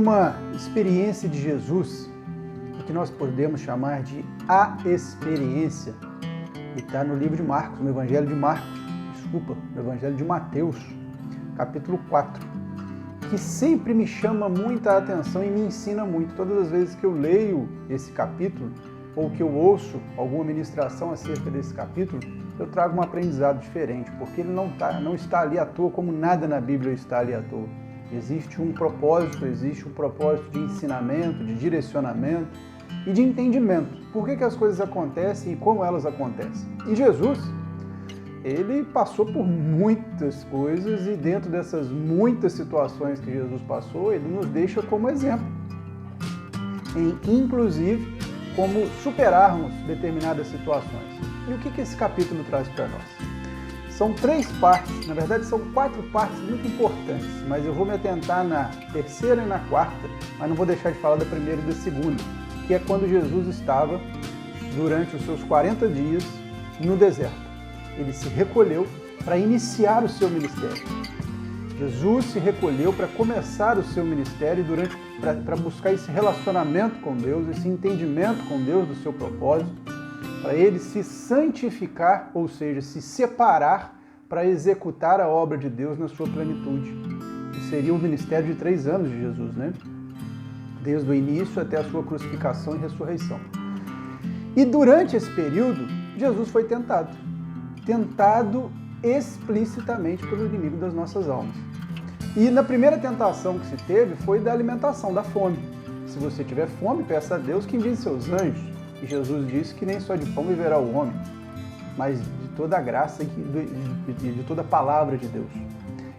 uma experiência de Jesus, que nós podemos chamar de a experiência, e está no livro de Marcos, no Evangelho de no Evangelho de Mateus, capítulo 4, que sempre me chama muita atenção e me ensina muito. Todas as vezes que eu leio esse capítulo, ou que eu ouço alguma ministração acerca desse capítulo, eu trago um aprendizado diferente, porque ele não está ali à toa, como nada na Bíblia está ali à toa. Existe um propósito de ensinamento, de direcionamento e de entendimento. Por que as coisas acontecem e como elas acontecem. E Jesus, ele passou por muitas coisas e dentro dessas muitas situações que Jesus passou, ele nos deixa como exemplo. Inclusive, como superarmos determinadas situações. E o que esse capítulo traz para nós? São 3 partes, na verdade são 4 partes muito importantes, mas eu vou me atentar na terceira e na quarta, mas não vou deixar de falar da primeira e da segunda, que é quando Jesus estava, durante os seus 40 dias, no deserto. Ele se recolheu para iniciar o seu ministério. Jesus se recolheu para começar o seu ministério para buscar esse relacionamento com Deus, esse entendimento com Deus do seu propósito, para ele se santificar, ou seja, se separar para executar a obra de Deus na sua plenitude. Que seria o ministério de 3 anos de Jesus, né? Desde o início até a sua crucificação e ressurreição. E durante esse período, Jesus foi tentado explicitamente pelo inimigo das nossas almas. E na primeira tentação que se teve foi da alimentação, da fome. Se você tiver fome, peça a Deus que envie seus anjos. E Jesus disse que nem só de pão viverá o homem, mas de toda a graça e de toda a palavra de Deus.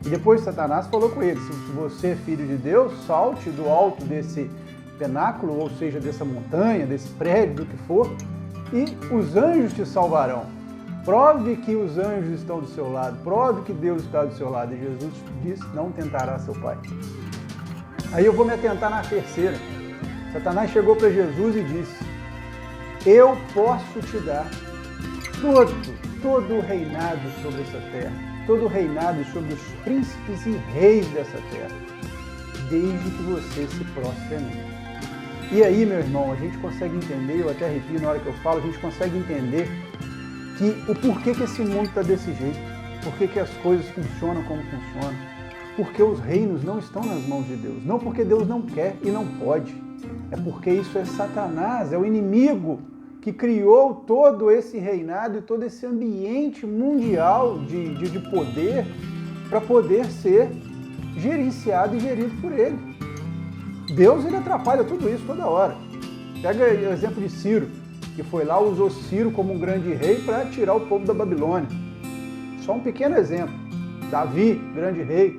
E depois Satanás falou com ele, se você é filho de Deus, salte do alto desse penáculo, ou seja, dessa montanha, desse prédio, do que for, e os anjos te salvarão. Prove que os anjos estão do seu lado, prove que Deus está do seu lado. E Jesus disse, não tentará seu pai. Aí eu vou me atentar na terceira. Satanás chegou para Jesus e disse, eu posso te dar todo o reinado sobre essa terra, todo o reinado sobre os príncipes e reis dessa terra, desde que você se prostre a mim. E aí, meu irmão, a gente consegue entender, eu até arrepio na hora que eu falo, a gente consegue entender o porquê que esse mundo está desse jeito, porquê que as coisas funcionam como funcionam, porque os reinos não estão nas mãos de Deus, não porque Deus não quer e não pode, é porque isso é Satanás, é o inimigo que criou todo esse reinado e todo esse ambiente mundial de poder para poder ser gerenciado e gerido por ele. Deus, ele atrapalha tudo isso toda hora. Pega o exemplo de Ciro, que foi lá, usou Ciro como um grande rei para tirar o povo da Babilônia. Só um pequeno exemplo. Davi, grande rei.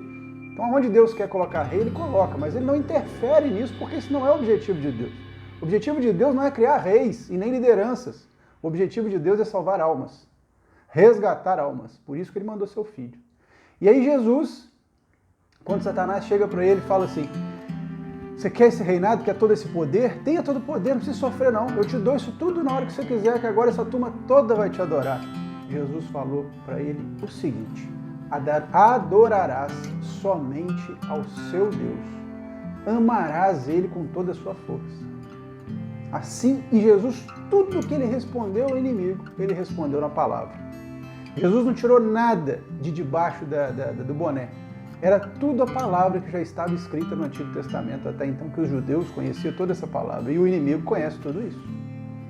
Então, onde Deus quer colocar rei, ele coloca, mas ele não interfere nisso, porque esse não é o objetivo de Deus. O objetivo de Deus não é criar reis e nem lideranças. O objetivo de Deus é salvar almas, resgatar almas. Por isso que ele mandou seu filho. E aí Jesus, quando Satanás chega para ele e fala assim, você quer esse reinado, quer todo esse poder? Tenha todo o poder, não precisa sofrer não. Eu te dou isso tudo na hora que você quiser, que agora essa turma toda vai te adorar. Jesus falou para ele o seguinte, adorarás somente ao seu Deus. Amarás ele com toda a sua força. Assim, e Jesus, tudo que ele respondeu ao inimigo, ele respondeu na palavra. Jesus não tirou nada de debaixo do boné. Era tudo a palavra que já estava escrita no Antigo Testamento, até então que os judeus conheciam toda essa palavra. E o inimigo conhece tudo isso.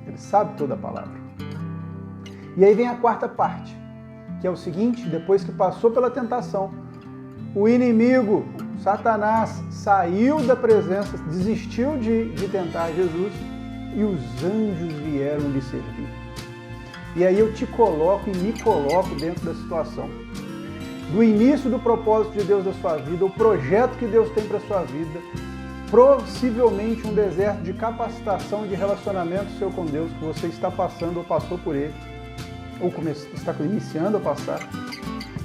Ele sabe toda a palavra. E aí vem a quarta parte, que é o seguinte, depois que passou pela tentação, o inimigo, Satanás, saiu da presença, desistiu de tentar Jesus, e os anjos vieram lhe servir. E aí eu te coloco e me coloco dentro da situação. Do início do propósito de Deus da sua vida, o projeto que Deus tem para a sua vida, possivelmente um deserto de capacitação, de relacionamento seu com Deus, que você está passando ou passou por ele, ou está iniciando a passar,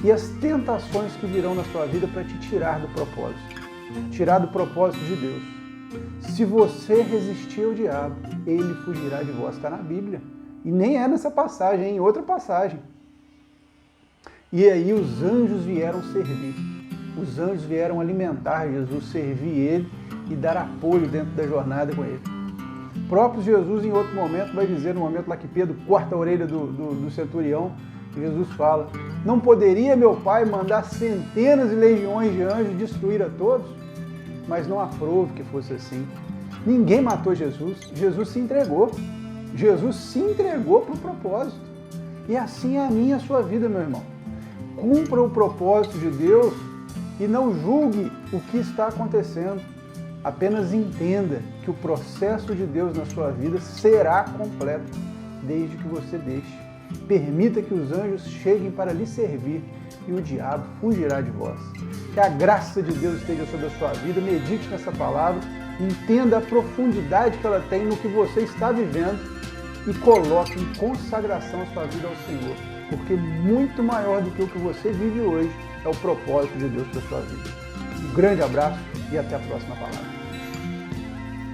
e as tentações que virão na sua vida para te tirar do propósito de Deus. Se você resistir ao diabo, ele fugirá de vós. Está na Bíblia. E nem é nessa passagem, é em outra passagem. E aí os anjos vieram servir. Os anjos vieram alimentar Jesus, servir ele e dar apoio dentro da jornada com ele. O próprio Jesus, em outro momento, vai dizer, no momento lá que Pedro corta a orelha do centurião, Jesus fala: não poderia meu Pai mandar centenas de legiões de anjos destruir a todos? Mas não aprove que fosse assim. Ninguém matou Jesus, Jesus se entregou. Jesus se entregou para o propósito. E assim é a minha e a sua vida, meu irmão. Cumpra o propósito de Deus e não julgue o que está acontecendo. Apenas entenda que o processo de Deus na sua vida será completo, desde que você deixe. Permita que os anjos cheguem para lhe servir e o diabo fugirá de vós. Que a graça de Deus esteja sobre a sua vida, medite nessa palavra, entenda a profundidade que ela tem no que você está vivendo e coloque em consagração a sua vida ao Senhor, porque muito maior do que o que você vive hoje é o propósito de Deus para a sua vida. Um grande abraço e até a próxima palavra.